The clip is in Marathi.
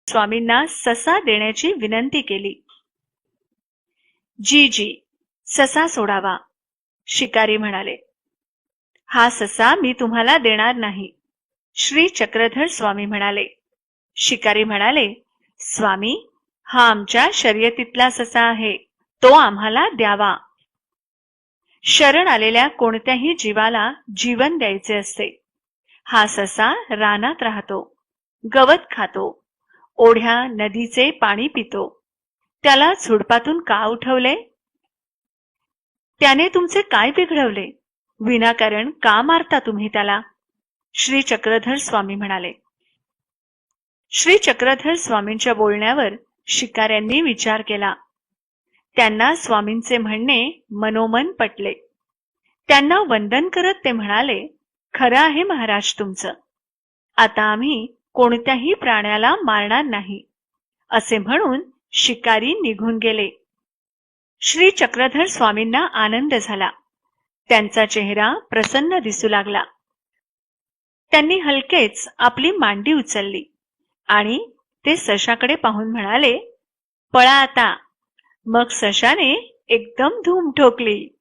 स्वामींना ससा देण्याची विनंती केली. जी जी, ससा सोडावा. शिकारी म्हणाले, हा ससा मी तुम्हाला देणार नाही. श्री चक्रधर स्वामी म्हणाले. शिकारी म्हणाले, स्वामी, हा आमच्या शर्यतीतला ससा आहे, तो आम्हाला द्यावा. शरण आलेल्या कोणत्याही जीवाला जीवन द्यायचे असते. हा ससा रानात राहतो, गवत खातो, ओढ्या नदीचे पाणी पितो. त्याला झुडपातून का उठवले? त्याने तुमचे काय बिघडवले? विनाकारण का मारता तुम्ही त्याला? श्री चक्रधर स्वामी म्हणाले. श्री चक्रधर स्वामींच्या बोलण्यावर शिकाऱ्यांनी विचार केला. त्यांना स्वामींचे म्हणणे मनोमन पटले. त्यांना वंदन करत ते म्हणाले, खरं आहे महाराज तुमचं. आता आम्ही कोणत्याही प्राण्याला मारणार नाही. असे म्हणून शिकारी निघून गेले. श्री चक्रधर स्वामींना आनंद झाला. त्यांचा चेहरा प्रसन्न दिसू लागला. त्यांनी हलकेच आपली मांडी उचलली आणि ते सशाकडे पाहून म्हणाले, पळा आता. मग सशाने एकदम धूम ठोकली.